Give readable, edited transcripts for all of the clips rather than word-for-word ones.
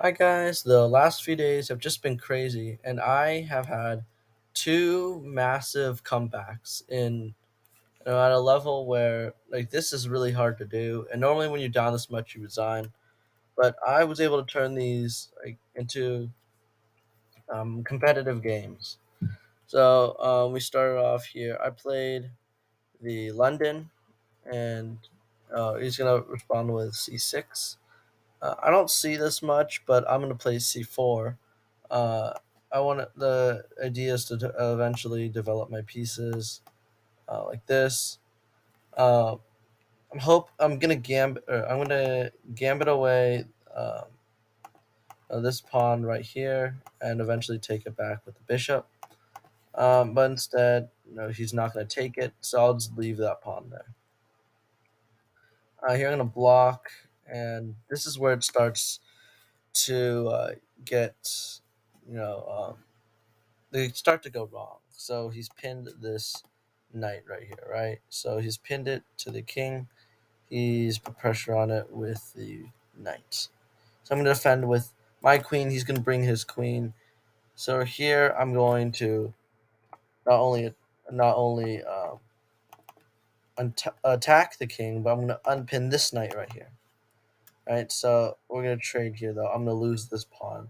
Hi guys, the last few days have just been crazy, and I have had two massive comebacks at a level where this is really hard to do. And normally, when you're down this much, you resign. But I was able to turn these into competitive games. So we started off here. I played the London, and he's gonna respond with C6. I don't see this much, but I'm gonna play C4. Uh, I want the idea is to eventually develop my pieces like this. Uh, I'm gonna gambit away this pawn right here and eventually take it back with the bishop. But instead, he's not gonna take it, so I'll just leave that pawn there. Here I'm gonna block, and this is where it starts to get you know they start to go wrong. So he's pinned this knight right here, right? So he's pinned it to the king. He's put pressure on it with the knight. So I'm going to defend with my queen. He's going to bring his queen. So here I'm going to not only not only attack the king, but I'm going to unpin this knight right here. Right. So we're going to trade here though. I'm going to lose this pawn.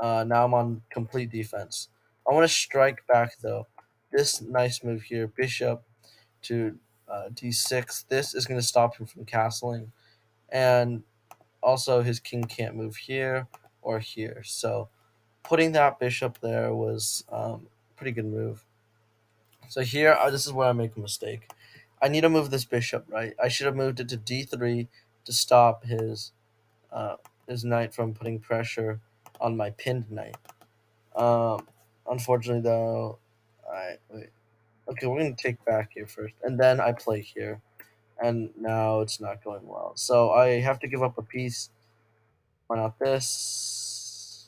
Now I'm on complete defense. I want to strike back though. This nice move here, bishop to d6. This is going to stop him from castling, and also his king can't move here or here. So putting that bishop there was pretty good move. So here, this is where I make a mistake. I need to move this bishop right. I should have moved it to d3 to stop uh, his knight from putting pressure on my pinned knight. Um, Unfortunately, though, I wait. Okay, we're gonna take back here first, and then I play here, and now it's not going well. So I have to give up a piece. Why not this?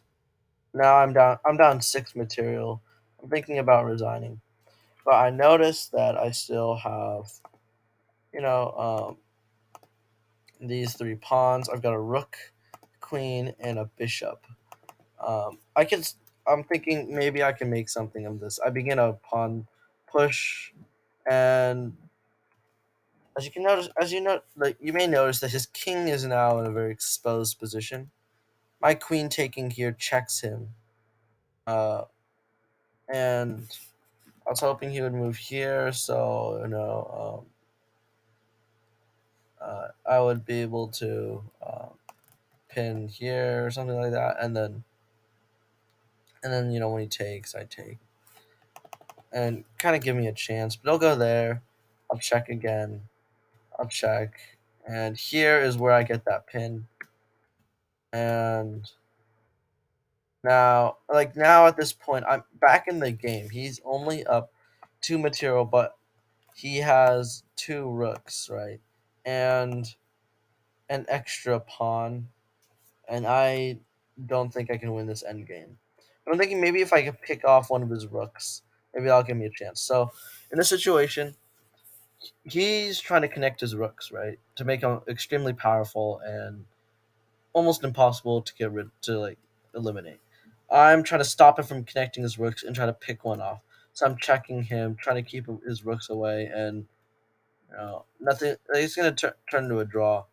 Now I'm down. I'm down 6 material. I'm thinking about resigning, but I noticed that I still have, you know, these three pawns. I've got a rook, queen, and a bishop. I can. I'm thinking maybe I can make something of this. I begin a pawn push, and as you know, like you may notice that his king is now in a very exposed position. My queen taking here checks him, uh, and I was hoping he would move here, so I would be able to pin here or something like that, and then when he takes, I take, and kind of give me a chance. But I'll go there. I'll check again. I'll check, and here is where I get that pin. And now at this point, I'm back in the game. He's only up 2 material, but he has two rooks, right, and an extra pawn, and I don't think I can win this endgame. But I'm thinking maybe if I can pick off one of his rooks, maybe that'll give me a chance. So in this situation, he's trying to connect his rooks, right, to make him extremely powerful and almost impossible to get rid to eliminate. I'm trying to stop him from connecting his rooks and trying to pick one off. So I'm checking him, trying to keep his rooks away, and nothing. He's gonna turn into a draw.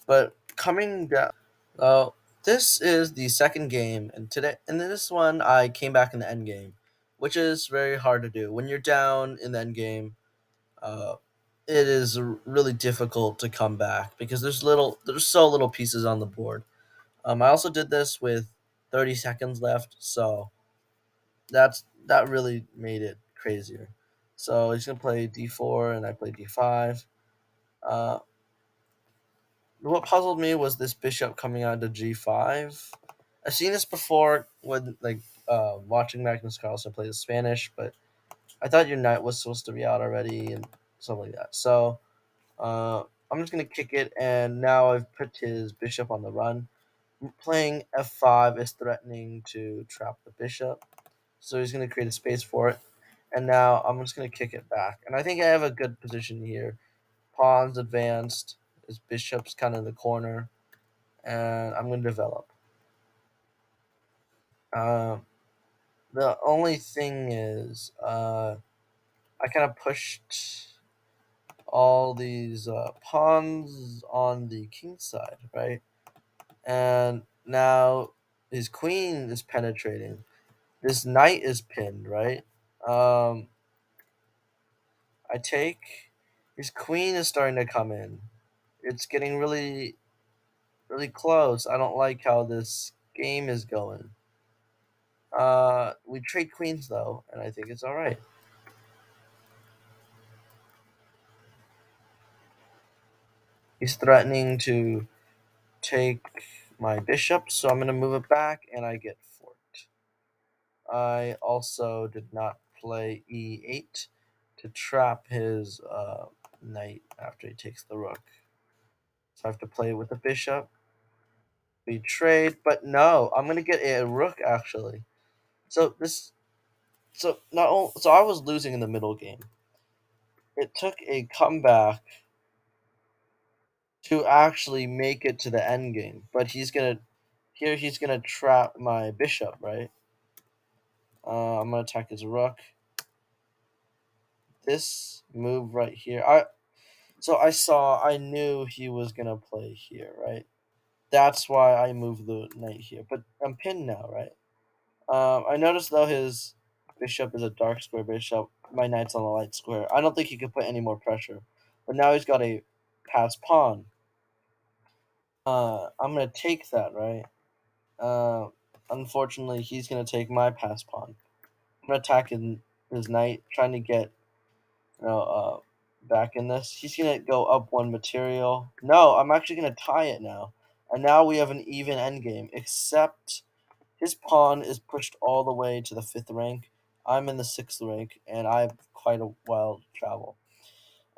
But coming down, uh, this is the second game, and today in this one I came back in the end game, which is very hard to do when you're down in the end game. Uh, it is really difficult to come back because there's so little pieces on the board. I also did this with 30 seconds left, so that really made it crazier. So he's gonna play d4, and I play d5. Uh, what puzzled me was this bishop coming out to g5. I've seen this before when watching Magnus Carlsen play the Spanish, but I thought your knight was supposed to be out already and something like that. So I'm just gonna kick it, and now I've put his bishop on the run. Playing f5 is threatening to trap the bishop, so he's going to create a space for it. And now I'm just going to kick it back. And I think I have a good position here. Pawns advanced, his bishop's kind of in the corner, and I'm going to develop. Uh, the only thing is, I kind of pushed all these pawns on the king side, right? And now his queen is penetrating. This knight is pinned, right? Um, I take. His queen is starting to come in. It's getting really, really close. I don't like how this game is going. We trade queens though, and I think it's all right. He's threatening to take my bishop, so I'm gonna move it back, and I get forked. I also did not play e8 to trap his knight after he takes the rook. So I have to play with the bishop. We trade, but no, I'm gonna get a rook actually. So this, so not only, so I was losing in the middle game. It took a comeback to actually make it to the end game, but he's gonna trap my bishop, right? I'm gonna attack his rook. This move right here, I knew he was gonna play here, right? That's why I moved the knight here, but I'm pinned now, right? I noticed though his bishop is a dark square bishop. My knight's on the light square. I don't think he could put any more pressure. But now he's got a pass pawn. I'm gonna take that, right? Uh, Unfortunately, he's gonna take my pass pawn. I'm gonna attack his knight, trying to get back in this. He's gonna go up one material. No, I'm actually gonna tie it now, and now we have an even endgame. Except his pawn is pushed all the way to the 5th rank. I'm in the 6th rank, and I have quite a while to travel.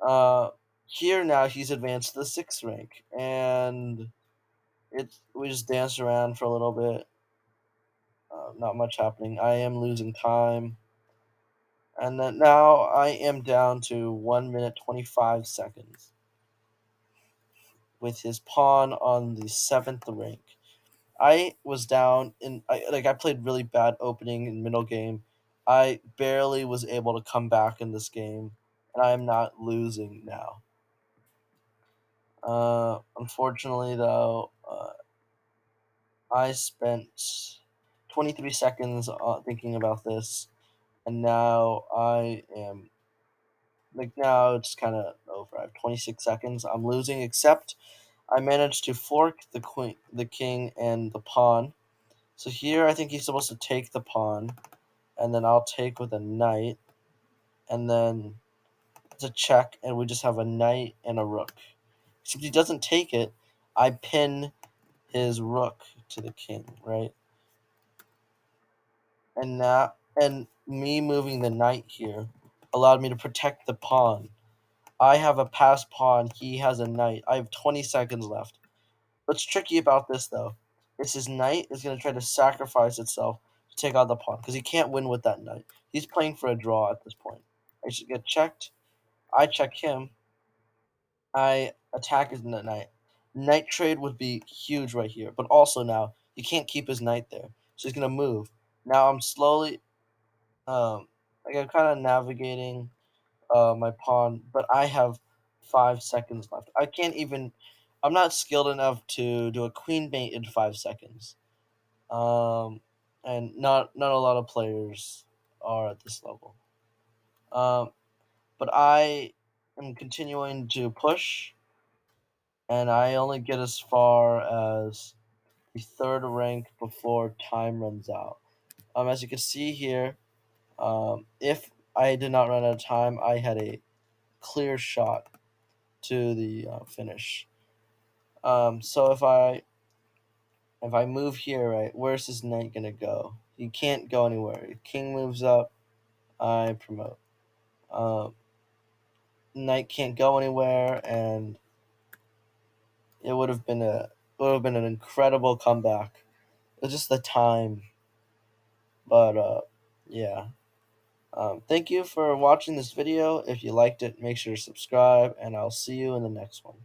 Uh, Here now he's advanced to the 6th rank, and we just dance around for a little bit. Not much happening. I am losing time, and then now I am down to 1 minute 25 seconds with his pawn on the 7th rank. I was down I played really bad opening and middle game. I barely was able to come back in this game, and I am not losing now. Unfortunately, though, I spent 23 seconds thinking about this, and now I am now it's kind of over. I have 26 seconds. I'm losing, except I managed to fork the queen, the king, and the pawn. So here, I think he's supposed to take the pawn, and then I'll take with a knight, and then it's a check, and we just have a knight and a rook. Except he doesn't take it. I pin his rook to the king, right? And me moving the knight here allowed me to protect the pawn. I have a passed pawn. He has a knight. I have 20 seconds left. What's tricky about this, though, is his knight is going to try to sacrifice itself to take out the pawn because he can't win with that knight. He's playing for a draw at this point. I should get checked. I check him. I attack his knight. Knight trade would be huge right here, but also now he can't keep his knight there, so he's going to move. Now I'm slowly, I'm kind of navigating my pawn, but I have 5 seconds left. I can't even. I'm not skilled enough to do a queen mate in 5 seconds. Um, and not a lot of players are at this level. Um, but I am continuing to push, and I only get as far as the 3rd rank before time runs out. As you can see here, if I did not run out of time, I had a clear shot to the finish. So if I move here, right, where's this knight gonna go? He can't go anywhere. King moves up, I promote. Um, Knight can't go anywhere, and it would have been an incredible comeback. It was just the time, but yeah. Thank you for watching this video. If you liked it, make sure to subscribe, and I'll see you in the next one.